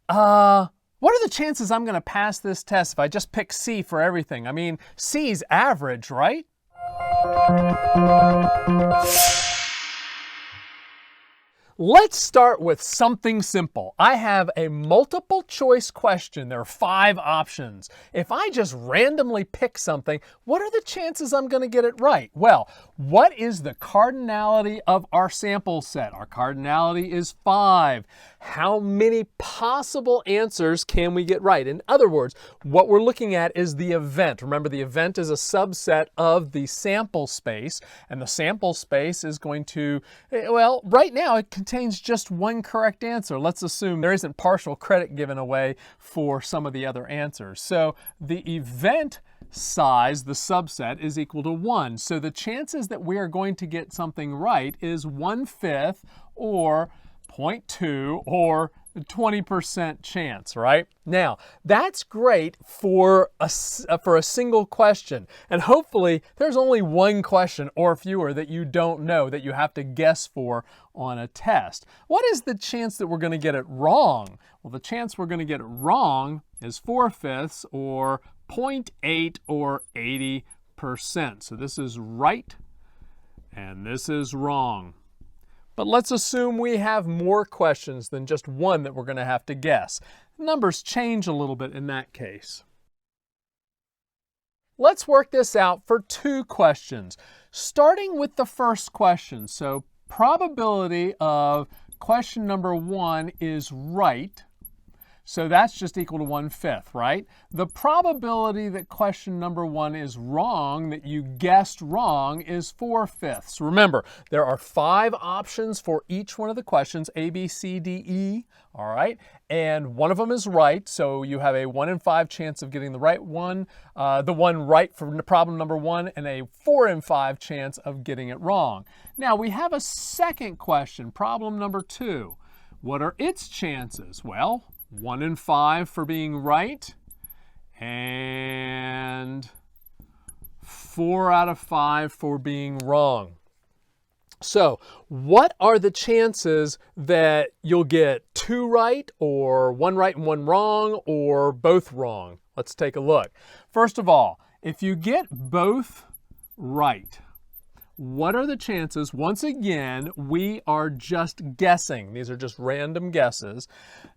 what are the chances I'm going to pass this test if I just pick C for everything? I mean, C's average, right? Let's start with something simple. I have a multiple choice question. There are 5 options. If I just randomly pick something, what are the chances I'm going to get it right? Well, what is the cardinality of our sample set? Our cardinality is 5. How many possible answers can we get right? In other words, what we're looking at is the event. Remember, the event is a subset of the sample space, and the sample space is going to, well, right now it contains just one correct answer. Let's assume there isn't partial credit given away for some of the other answers. So the event size, the subset, is equal to 1. So the chances that we are going to get something right is 1/5 or 0.2 or 20% chance, right? Now, that's great for a single question. And hopefully, there's only one question or fewer that you don't know that you have to guess for on a test. What is the chance that we're going to get it wrong? Well, the chance we're going to get it wrong is 4/5 or 0.8 or 80%. So this is right and this is wrong. But let's assume we have more questions than just one that we're going to have to guess. Numbers change a little bit in that case. Let's work this out for 2 questions, starting with the first question. So probability of question number 1 is right. So that's just equal to 1/5, right? The probability that question number 1 is wrong, that you guessed wrong, is 4/5. Remember, there are 5 options for each one of the questions, A, B, C, D, E, all right? And one of them is right, so you have a 1 in 5 chance of getting the right one, the one right for problem number 1, and a 4 in 5 chance of getting it wrong. Now, we have a second question, problem number 2. What are its chances? Well, 1 in 5 for being right, and 4 out of 5 for being wrong. So what are the chances that you'll get 2 right, or 1 right and 1 wrong, or both wrong? Let's take a look. First of all, if you get both right, what are the chances? Once again, we are just guessing. These are just random guesses.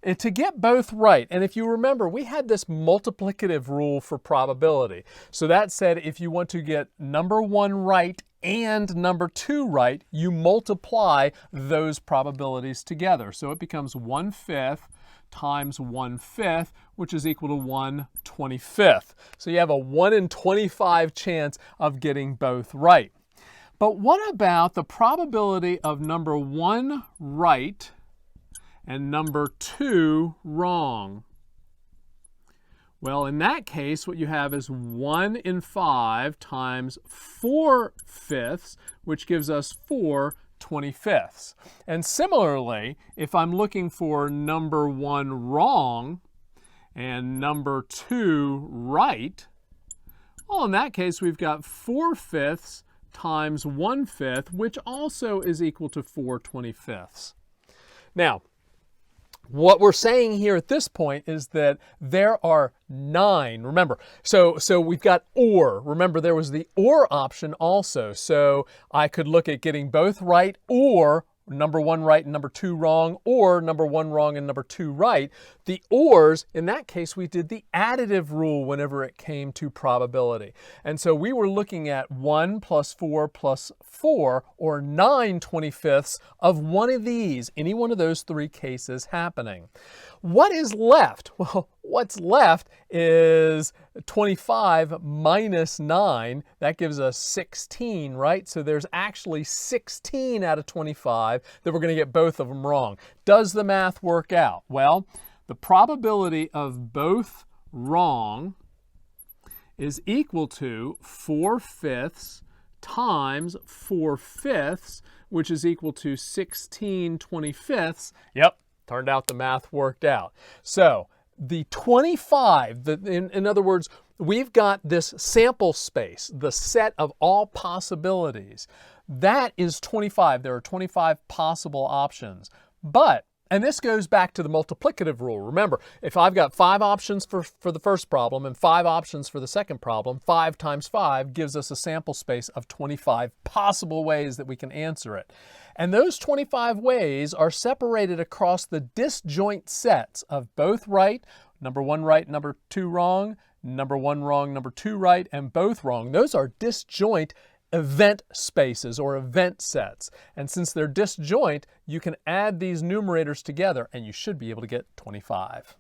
And to get both right, and if you remember, we had this multiplicative rule for probability. So that said, if you want to get number 1 right and number 2 right, you multiply those probabilities together. So it becomes 1/5 times 1/5, which is equal to 1/25. So you have a 1 in 25 chance of getting both right. But what about the probability of number 1 right and number 2 wrong? Well, in that case, what you have is 1 in 5 times 4/5, which gives us 4/25. And similarly, if I'm looking for number 1 wrong and number 2 right, well, in that case, we've got 4/5 times 1/5, which also is equal to 4/25. Now, what we're saying here at this point is that there are 9. Remember, so we've got or. Remember, there was the or option also. So I could look at getting both right, or number 1 right and number 2 wrong, or number 1 wrong and number 2 right. The ors, in that case, we did the additive rule whenever it came to probability. And so we were looking at 1 plus 4 plus 4, or 9/25 of one of these, any one of those 3 cases happening. What is left? Well, what's left is 25 minus 9. That gives us 16, right? So there's actually 16 out of 25 that we're going to get both of them wrong. Does the math work out? Well, the probability of both wrong is equal to 4/5 times 4/5, which is equal to 16/25. Yep. Turned out the math worked out. So the 25, in other words, we've got this sample space, the set of all possibilities. That is 25. There are 25 possible options. But And this goes back to the multiplicative rule. Remember, if I've got 5 options for the first problem and 5 options for the second problem, 5 times 5 gives us a sample space of 25 possible ways that we can answer it. And those 25 ways are separated across the disjoint sets of both right, number 1 right, number 2 wrong, number 1 wrong, number 2 right, and both wrong. Those are disjoint event spaces or event sets. And since they're disjoint, you can add these numerators together and you should be able to get 25.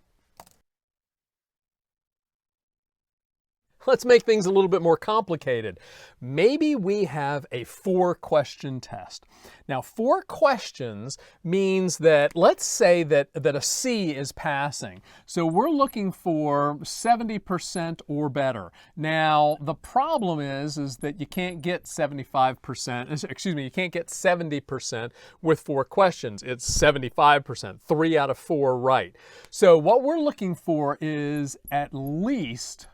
Let's make things a little bit more complicated. Maybe we have a 4-question test. Now, 4 questions means that, let's say that a C is passing. So we're looking for 70% or better. Now, the problem is that you can't get 75%, excuse me, you can't get 70% with 4 questions. It's 75%, 3 out of 4 right. So what we're looking for is at least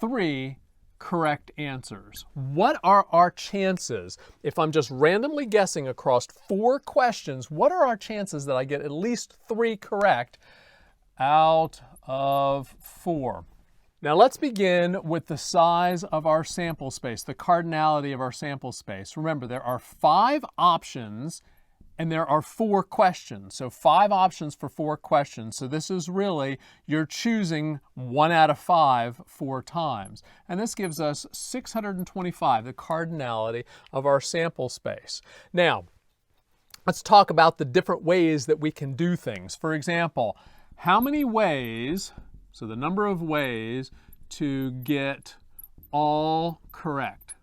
3 correct answers. What are our chances, if I'm just randomly guessing across 4 questions, what are our chances that I get at least 3 correct out of 4? Now let's begin with the size of our sample space, the cardinality of our sample space. Remember, there are 5 options and there are 4 questions. So 5 options for 4 questions. So this is really, you're choosing 1 out of 5 4 times. And this gives us 625, the cardinality of our sample space. Now, let's talk about the different ways that we can do things. For example, how many ways, so the number of ways to get all correct?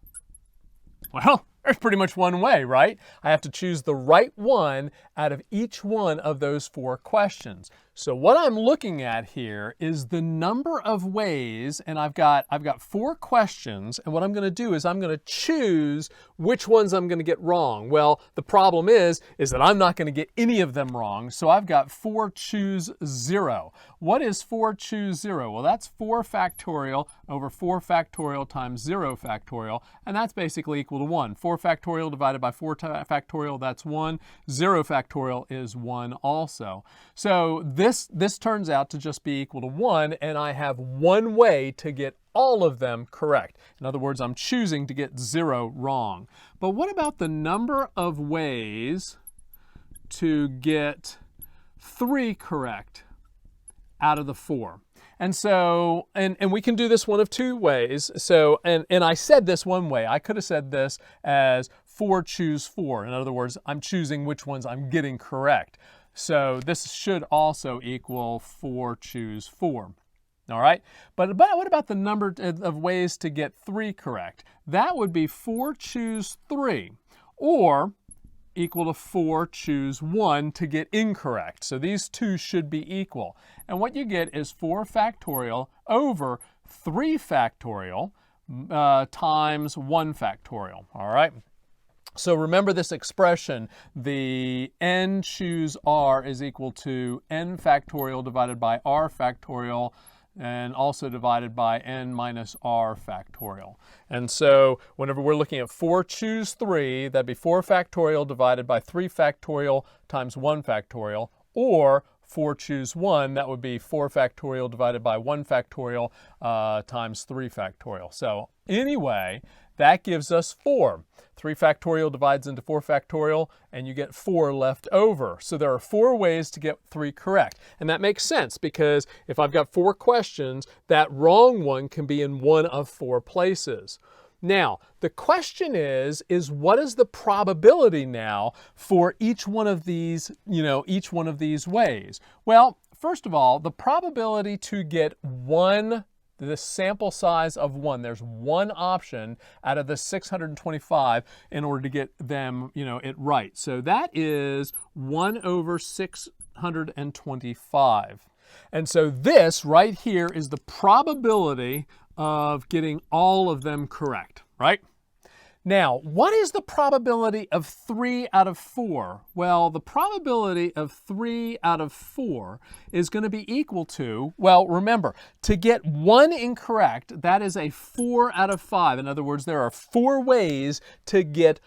Well, there's pretty much one way, right? I have to choose the right one out of each one of those 4 questions. So what I'm looking at here is the number of ways, and I've got 4 questions, and what I'm going to do is I'm going to choose which ones I'm going to get wrong. Well, the problem is that I'm not going to get any of them wrong, so I've got 4 choose 0. What is 4 choose 0? Well, that's 4 factorial over 4 factorial times 0 factorial, and that's basically equal to 1. 4 factorial divided by 4 factorial, that's 1. 0 factorial is 1 also. So this turns out to just be equal to 1, and I have one way to get all of them correct. In other words, I'm choosing to get 0 wrong. But what about the number of ways to get 3 correct out of the 4? And so, and we can do this one of 2 ways. So, and I said this one way. I could have said this as 4 choose 4. In other words, I'm choosing which ones I'm getting correct. So this should also equal 4 choose 4. All right, but what about the number of ways to get 3 correct? That would be 4 choose 3, or equal to 4 choose 1 to get incorrect. So these 2 should be equal. And what you get is 4 factorial over 3 factorial times 1 factorial. All right. So remember this expression, the n choose r is equal to n factorial divided by r factorial, and also divided by n minus r factorial. And so whenever we're looking at 4 choose 3, that'd be 4 factorial divided by 3 factorial times 1 factorial, or 4 choose 1, that would be 4 factorial divided by 1 factorial times 3 factorial. So anyway, that gives us 4. 3 factorial divides into 4 factorial, and you get 4 left over. So there are 4 ways to get 3 correct. And that makes sense, because if I've got 4 questions, that wrong one can be in one of 4 places. Now, the question is what is the probability now for each one of these, each one of these ways? Well, first of all, the probability to get the sample size of 1, there's 1 option out of the 625 in order to get them, it right. So that is 1 over 625. And so this right here is the probability of getting all of them correct, right? Now, what is the probability of 3 out of 4? Well, the probability of 3 out of 4 is going to be equal to, well, remember, to get 1 incorrect, that is a 4 out of 5. In other words, there are 4 ways to get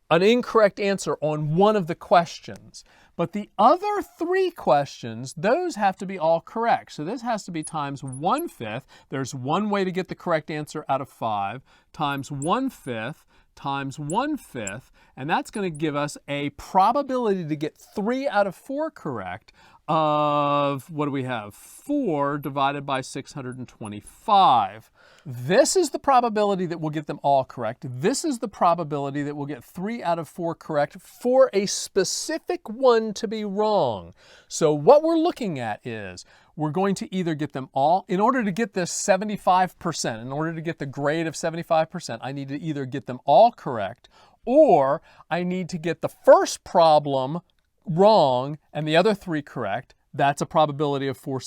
an incorrect answer on one of the questions. But the other 3 questions, those have to be all correct. So this has to be times 1/5. There's one way to get the correct answer out of 5, times 1/5 times 1/5, and that's going to give us a probability to get 3 out of 4 correct of, what do we have? 4 divided by 625. This is the probability that we'll get them all correct. This is the probability that we'll get 3 out of 4 correct for a specific one to be wrong. So what we're looking at is we're going to either get them all, in order to get this 75%, in order to get the grade of 75%, I need to either get them all correct, or I need to get the first problem wrong and the other 3 correct. That's a probability of 4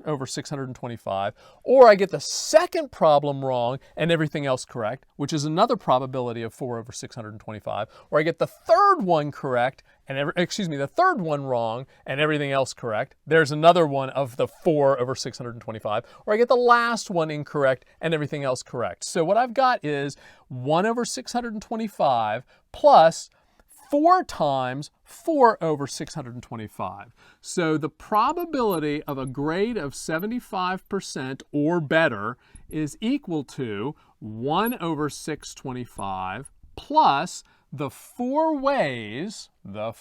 over 625. Or I get the second problem wrong and everything else correct, which is another probability of 4 over 625. Or I get the third one correct and the third one wrong and everything else correct. There's another one of the 4 over 625. Or I get the last one incorrect and everything else correct. So what I've got is 1 over 625 plus 4 times 4 over 625. So the probability of a grade of 75% or better is equal to 1 over 625 plus the 4 ways, there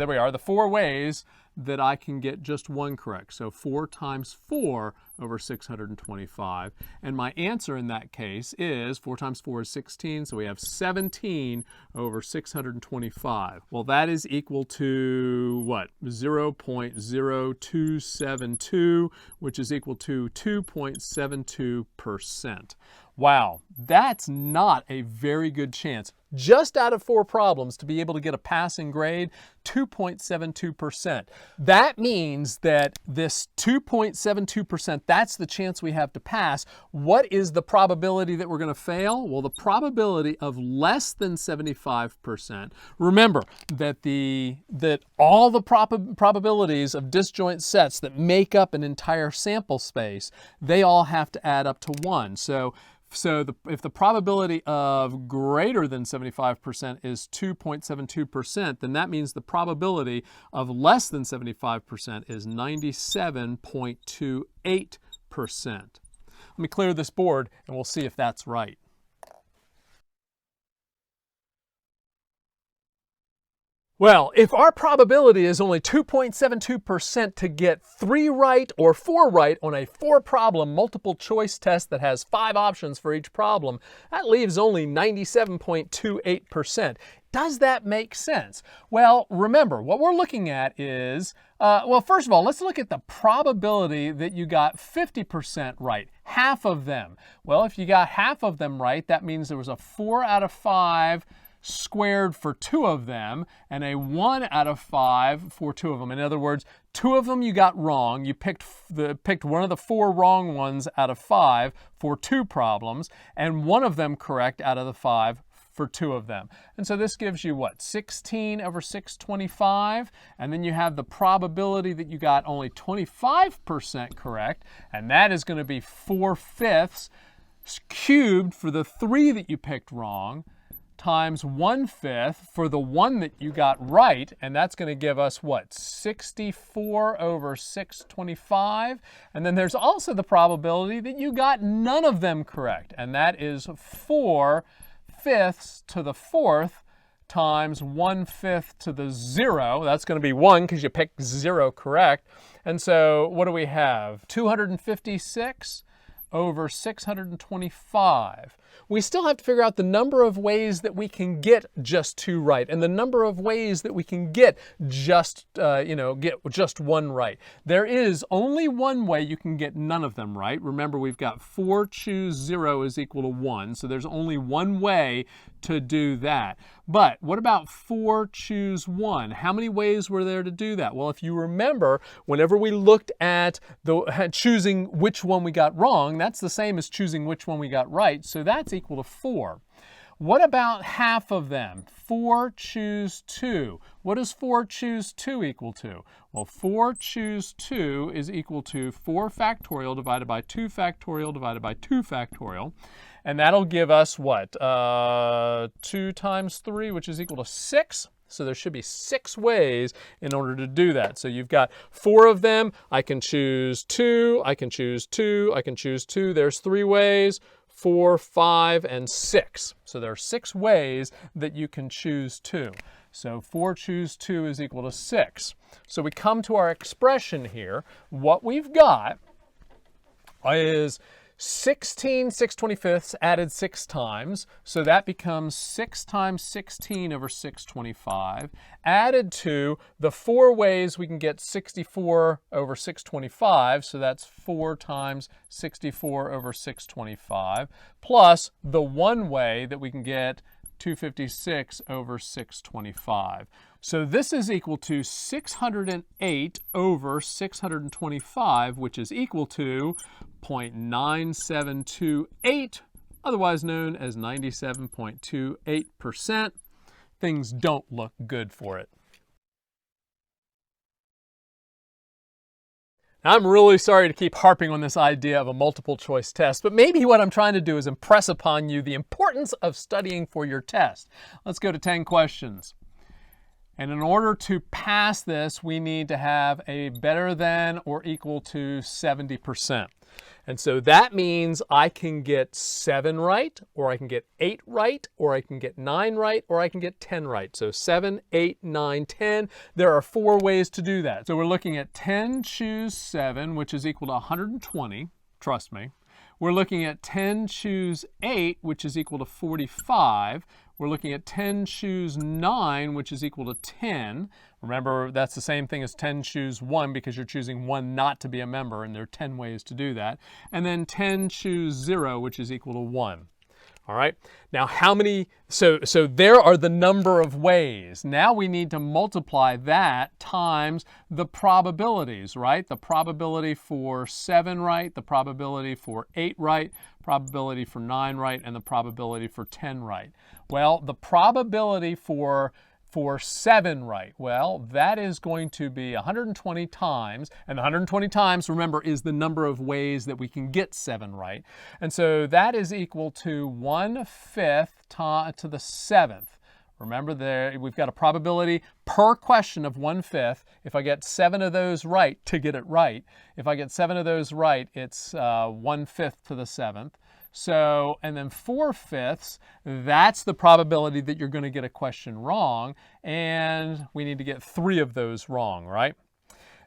we are, the 4 ways that I can get just one correct. So 4 times 4 over 625. And my answer in that case is 4 times 4 is 16. So we have 17 over 625. Well, that is equal to what? 0.0272, which is equal to 2.72%. Wow, that's not a very good chance. Just out of 4 problems to be able to get a passing grade, 2.72%. That means that this 2.72%, that's the chance we have to pass. What is the probability that we're going to fail? Well, the probability of less than 75%. Remember that all the probabilities of disjoint sets that make up an entire sample space, they all have to add up to 1. So if the probability of greater than 75% is 2.72%, then that means the probability of less than 75% is 97.28%. Let me clear this board and we'll see if that's right. Well, if our probability is only 2.72% to get 3 right or 4 right on a 4-problem multiple choice test that has 5 options for each problem, that leaves only 97.28%. Does that make sense? Well, remember, what we're looking at is, well, first of all, let's look at the probability that you got 50% right, half of them. Well, if you got half of them right, that means there was a 4 out of 5 squared for 2 of them and a 1 out of 5 for 2 of them. In other words, 2 of them you got wrong. You picked one of the 4 wrong ones out of 5 for 2 problems and 1 of them correct out of the 5 for 2 of them. And so this gives you what? 16 over 625. And then you have the probability that you got only 25% correct. And that is going to be 4/5 cubed for the 3 that you picked wrong, times 1/5 for the 1 that you got right, and that's going to give us what? 64 over 625. And then there's also the probability that you got none of them correct, and that is 4/5 to the 4th times 1/5 to the 0. That's going to be 1 because you picked 0 correct. And so what do we have? 256 over 625. We still have to figure out the number of ways that we can get just 2 right and the number of ways that we can get just, just 1 right. There is only one way you can get none of them right. Remember, we've got 4 choose 0 is equal to 1. So there's only one way to do that. But what about 4 choose 1? How many ways were there to do that? Well, if you remember, whenever we looked at choosing which one we got wrong, that's the same as choosing which one we got right. So that's equal to 4. What about half of them? 4 choose 2. What does 4 choose 2 equal to? Well, 4 choose 2 is equal to 4 factorial divided by 2 factorial divided by 2 factorial. And that'll give us what? 2 times 3, which is equal to 6. So there should be 6 ways in order to do that. So you've got 4 of them. I can choose 2, I can choose 2, I can choose 2. There's 3 ways, 4, 5, and 6. So there are 6 ways that you can choose 2. So 4 choose 2 is equal to 6. So we come to our expression here. What we've got is 16 6/25 added 6 times, so that becomes 6 times 16 over 6/25, added to the 4 ways we can get 64 over 6/25, so that's 4 times 64 over 6/25, plus the 1 way that we can get 256 over 6/25. So this is equal to 608 over 625, which is equal to 0.9728, otherwise known as 97.28%. Things don't look good for it. I'm really sorry to keep harping on this idea of a multiple choice test, but maybe what I'm trying to do is impress upon you the importance of studying for your test. Let's go to 10 questions. And in order to pass this, we need to have a better than or equal to 70%. And so that means I can get 7 right, or I can get 8 right, or I can get 9 right, or I can get 10 right. So 7, 8, 9, 10. There are 4 ways to do that. So we're looking at 10 choose 7, which is equal to 120. Trust me. We're looking at 10 choose 8, which is equal to 45. We're looking at 10 choose 9, which is equal to 10. Remember, that's the same thing as 10 choose 1 because you're choosing 1 not to be a member, and there are 10 ways to do that. And then 10 choose 0, which is equal to 1. All right, now how many, so there are the number of ways. Now we need to multiply that times the probabilities, right? The probability for 7 right, the probability for 8 right, probability for 9 right, and the probability for 10 right. Well, the probability for 7 right, well, that is going to be 120 times, and 120 times, remember, is the number of ways that we can get 7 right. And so that is equal to 1/5 to the 7th. Remember, there we've got a probability per question of 1/5. If I get 7 of those right to get it right, if I get 7 of those right, it's 1/5 to the 7th. So, and then 4/5, that's the probability that you're going to get a question wrong, and we need to get 3 of those wrong, right?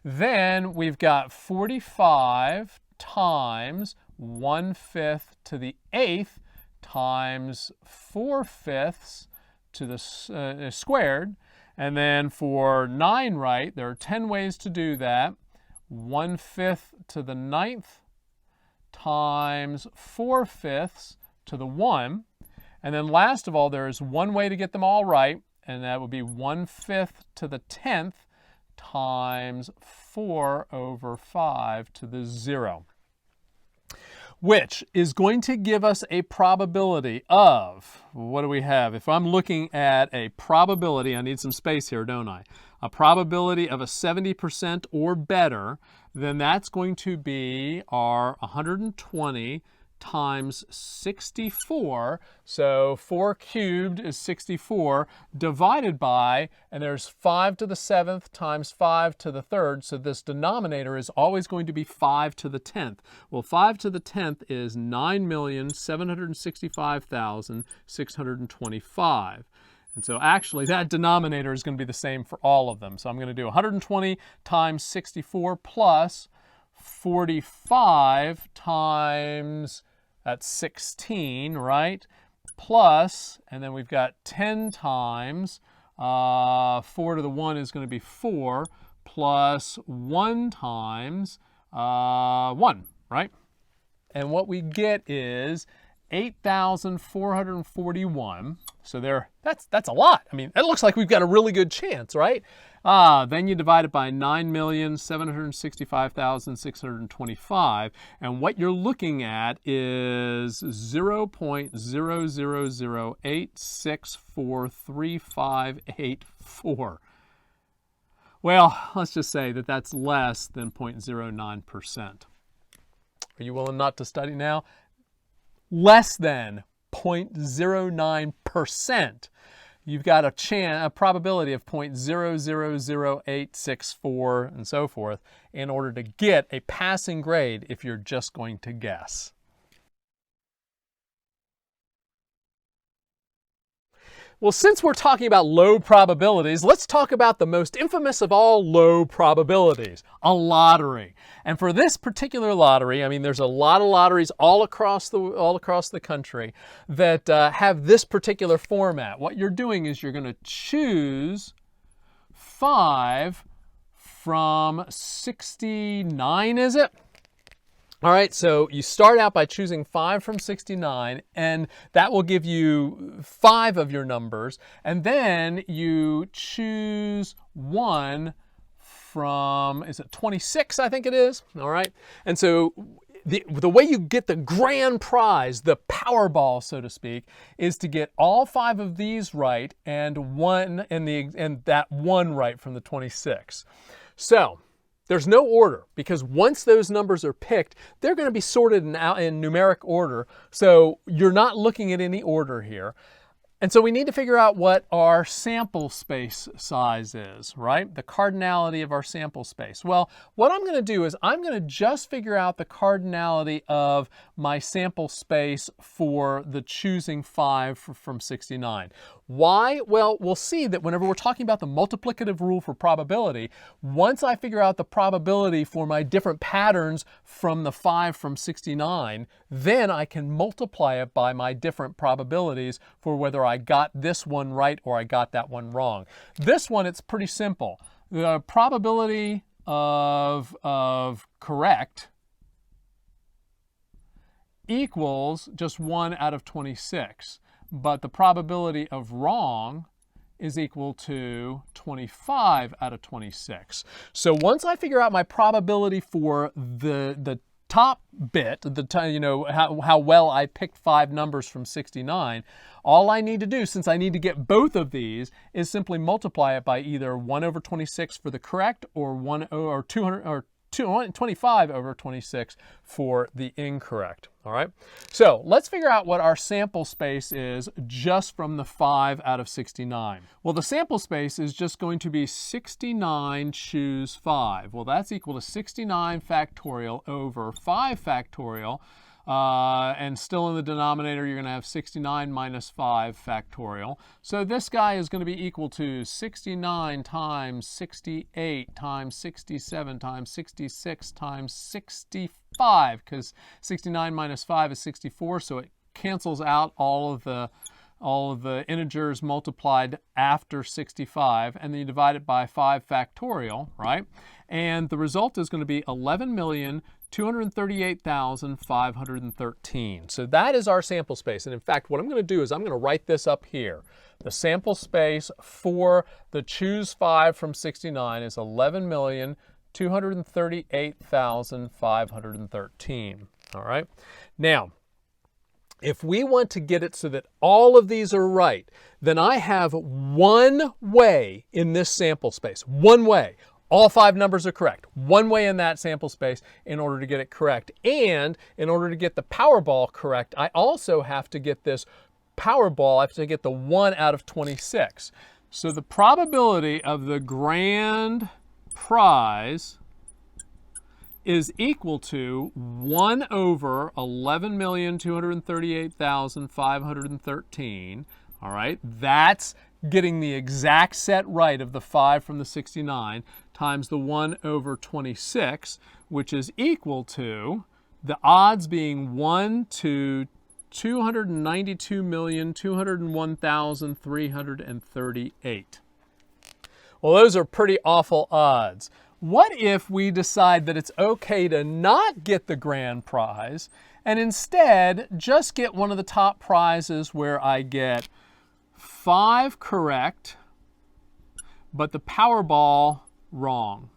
Then we've got 45 times 1/5 to the 8th times 4/5 to the squared, and then for 9 right, there are 10 ways to do that. 1/5 to the 9th times 4/5 to the 1. And then last of all, there is 1 way to get them all right, and that would be 1/5 to the 10th times 4 over 5 to the 0, which is going to give us a probability of, what do we have? If I'm looking at a probability, I need some space here, don't I? A probability of a 70% or better, then that's going to be our 120 times 64. So 4 cubed is 64 divided by, and there's 5 to the 7th times 5 to the 3rd. So this denominator is always going to be 5 to the 10th. Well, 5 to the 10th is 9,765,625. And so actually that denominator is going to be the same for all of them. So I'm going to do 120 times 64 plus 45 times, that's 16, right? Plus, and then we've got 10 times, 4 to the 1 is going to be 4, plus 1 times 1, right? And what we get is 8,441. So that's a lot. I mean, it looks like we've got a really good chance, right? Then you divide it by 9,765,625. And what you're looking at is 0.00086435884. Well, let's just say that that's less than 0.09%. Are you willing not to study now? Less than 0.09%. you've got a probability of 0.000864 and so forth in order to get a passing grade if you're just going to guess. Well, since we're talking about low probabilities, let's talk about the most infamous of all low probabilities, a lottery. And for this particular lottery, I mean, there's a lot of lotteries all across the country that have this particular format. What you're doing is you're going to choose 5 from 69, is it? All right, so you start out by choosing 5 from 69, and that will give you 5 of your numbers. And then you choose 1 from, is it 26, I think it is? All right, and so the way you get the grand prize, the Powerball, so to speak, is to get all 5 of these right and that one right from the 26. So there's no order, because once those numbers are picked, they're going to be sorted in numeric order. So you're not looking at any order here. And so we need to figure out what our sample space size is, right? The cardinality of our sample space. Well, what I'm going to do is I'm going to just figure out the cardinality of my sample space for the choosing 5 from 69. Why? Well, we'll see that whenever we're talking about the multiplicative rule for probability, once I figure out the probability for my different patterns from the 5 from 69, then I can multiply it by my different probabilities for whether I got this one right or I got that one wrong. This one, it's pretty simple. The probability of correct equals just 1 out of 26. But the probability of wrong is equal to 25 out of 26. So once I figure out my probability for the top bit, how well I picked 5 numbers from 69, all I need to do, since I need to get both of these, is simply multiply it by either 1 over 26 for the correct or 25 over 26 for the incorrect. All right, so let's figure out what our sample space is just from the 5 out of 69. Well, the sample space is just going to be 69 choose 5. Well, that's equal to 69 factorial over 5 factorial. And still in the denominator, you're going to have 69 minus 5 factorial. So this guy is going to be equal to 69 times 68 times 67 times 66 times 65, because 69 minus 5 is 64, so it cancels out all of the integers multiplied after 65, and then you divide it by 5 factorial, right? And the result is going to be 11,238,513. So that is our sample space. And in fact, what I'm going to do is I'm going to write this up here. The sample space for the choose 5 from 69 is 11,238,513. All right. Now, if we want to get it so that all of these are right, then I have one way in this sample space, one way. All 5 numbers are correct. One way in that sample space in order to get it correct. And in order to get the Powerball correct, I also have to get this Powerball, I have to get the 1 out of 26. So the probability of the grand prize is equal to 1 over 11,238,513. All right, that's getting the exact set right of the 5 from the 69 times the 1 over 26, which is equal to the odds being 1 to 292,201,338. Well, those are pretty awful odds. What if we decide that it's okay to not get the grand prize and instead just get one of the top prizes where I get 5 correct, but the Powerball wrong?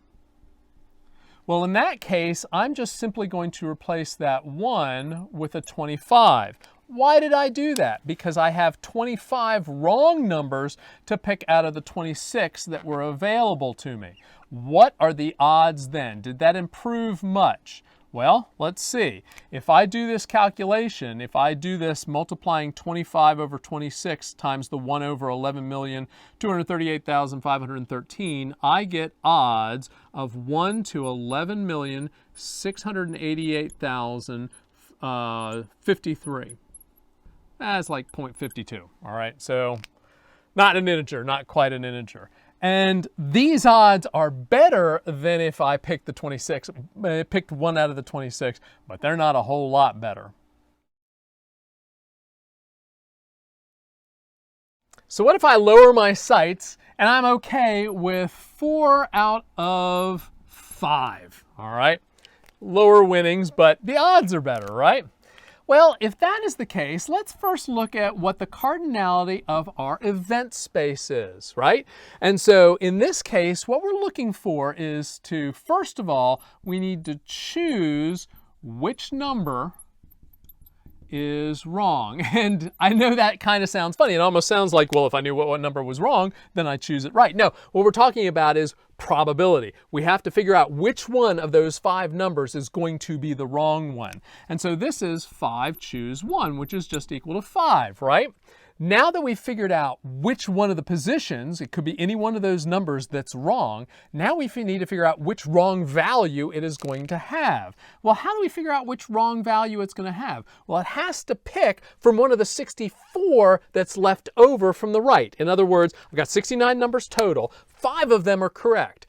Well, in that case, I'm just simply going to replace that 1 with a 25. Why did I do that? Because I have 25 wrong numbers to pick out of the 26 that were available to me. What are the odds then? Did that improve much? Well, let's see. If I do this calculation, if I do this multiplying 25 over 26 times the 1 over 11,238,513, I get odds of 1 to 11,688,053. That's like 0.52, all right? So not an integer, not quite an integer. And these odds are better than if I picked the 26, picked one out of the 26, but they're not a whole lot better. So what if I lower my sights and I'm okay with 4 out of 5, all right? Lower winnings, but the odds are better, right? Well, if that is the case, let's first look at what the cardinality of our event space is, right? And so in this case, what we're looking for is to, first of all, we need to choose which number is wrong. And I know that kind of sounds funny. It almost sounds like, well, if I knew what number was wrong, then I'd choose it right. No, what we're talking about is probability. We have to figure out which one of those 5 numbers is going to be the wrong one. And so this is 5 choose 1, which is just equal to 5, right? Now that we've figured out which one of the positions, it could be any one of those numbers that's wrong, now we need to figure out which wrong value it is going to have. Well, how do we figure out which wrong value it's going to have? Well, it has to pick from one of the 64 that's left over from the right. In other words, I've got 69 numbers total. 5 of them are correct.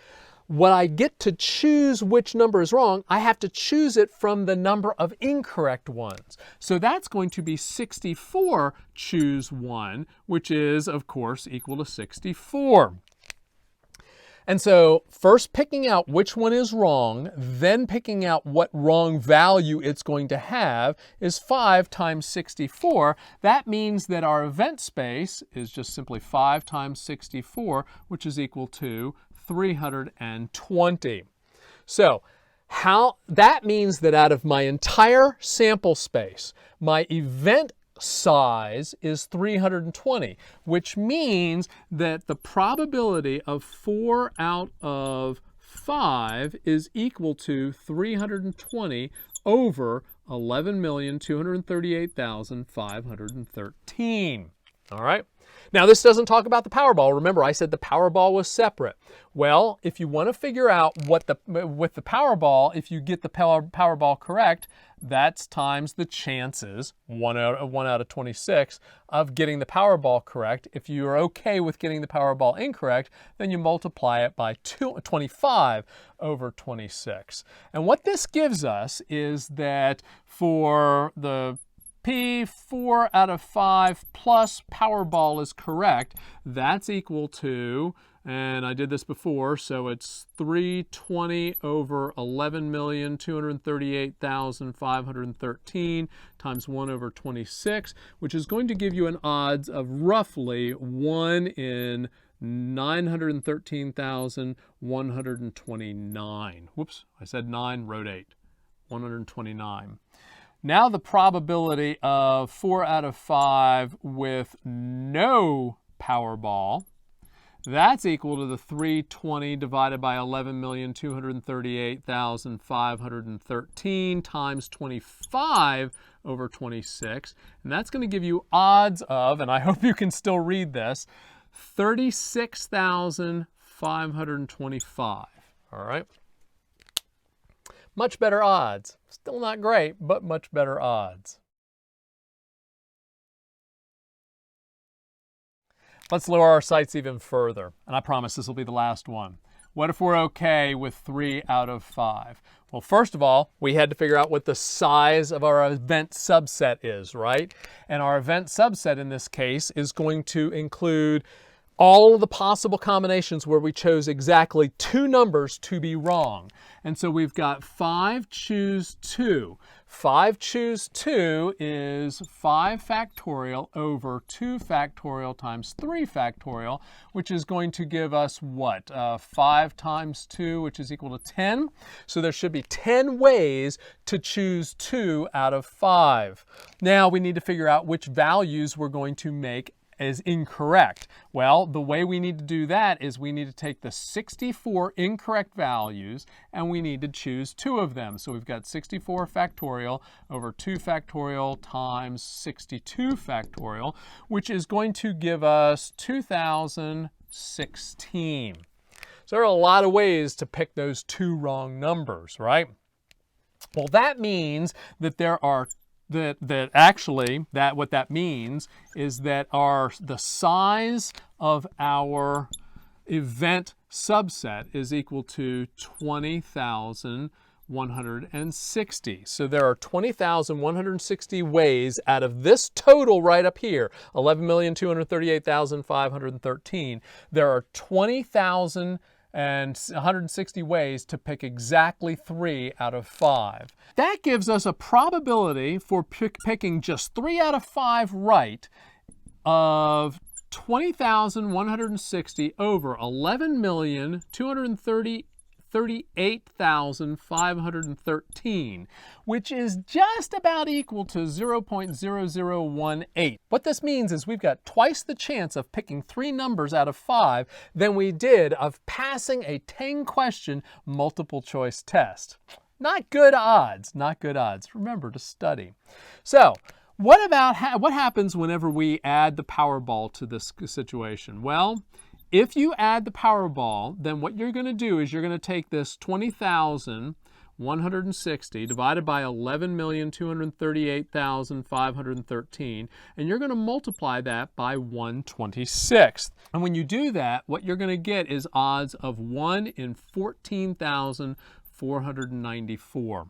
When I get to choose which number is wrong, I have to choose it from the number of incorrect ones. So that's going to be 64 choose 1, which is, of course, equal to 64. And so first picking out which one is wrong, then picking out what wrong value it's going to have is 5 times 64. That means that our event space is just simply 5 times 64, which is equal to 320. So that means that out of my entire sample space, my event size is 320, which means that the probability of 4 out of 5 is equal to 320 over 11,238,513. All right. Now, this doesn't talk about the Powerball. Remember, I said the Powerball was separate. Well, if you want to figure out with the Powerball, if you get the Powerball correct, that's times the chances, 1 out of 26, of getting the Powerball correct. If you're okay with getting the Powerball incorrect, then you multiply it by 25 over 26. And what this gives us is that for the P 4 out of 5 plus Powerball is correct, that's equal to, and I did this before, so it's 320 over 11,238,513 times 1 over 26, which is going to give you an odds of roughly 1 in 913,129. Whoops, I said 9, wrote 8. 129. Now the probability of 4 out of 5 with no Powerball, that's equal to the 320 divided by 11,238,513 times 25 over 26. And that's going to give you odds of, and I hope you can still read this, 36,525. All right. Much better odds. Still not great, but much better odds. Let's lower our sights even further, and I promise this will be the last one. What if we're okay with 3 out of 5? Well, first of all, we had to figure out what the size of our event subset is, right? And our event subset in this case is going to include all of the possible combinations where we chose exactly 2 numbers to be wrong. And so we've got 5 choose 2. 5 choose 2 is 5 factorial over 2 factorial times 3 factorial, which is going to give us what? 5 times 2, which is equal to 10. So there should be 10 ways to choose 2 out of 5. Now we need to figure out which values we're going to make is incorrect. Well, the way we need to do that is we need to take the 64 incorrect values and we need to choose 2 of them. So we've got 64 factorial over 2 factorial times 62 factorial, which is going to give us 2016. So there are a lot of ways to pick those 2 wrong numbers, right? Well, that means that there are what that means is that the size of our event subset is equal to 20,160. So there are 20,160 ways out of this total right up here, 11,238,513. There are 20,160 ways to pick exactly 3 out of 5. That gives us a probability for picking just 3 out of 5 right of 20,160 over 11,238,513, which is just about equal to 0.0018. What this means is we've got twice the chance of picking 3 numbers out of 5 than we did of passing a 10-question multiple choice test. Not good odds, not good odds. Remember to study. So, what happens whenever we add the Powerball to this situation? Well, if you add the Powerball, then what you're going to do is you're going to take this 20,160 divided by 11,238,513, and you're going to multiply that by 1/26. And when you do that, what you're going to get is odds of 1 in 14,494.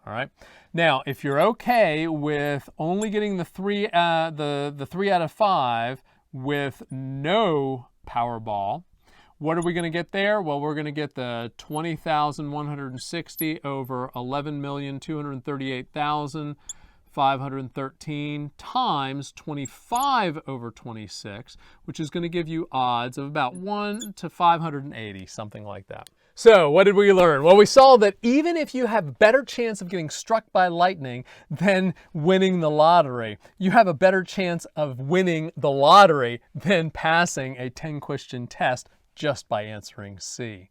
All right. Now, if you're okay with only getting the 3 out of 5 with no Powerball, what are we going to get there? Well, we're going to get the 20,160 over 11,238,513 times 25 over 26, which is going to give you odds of about 1 to 580, something like that. So what did we learn? Well, we saw that even if you have a better chance of getting struck by lightning than winning the lottery, you have a better chance of winning the lottery than passing a 10-question test just by answering C.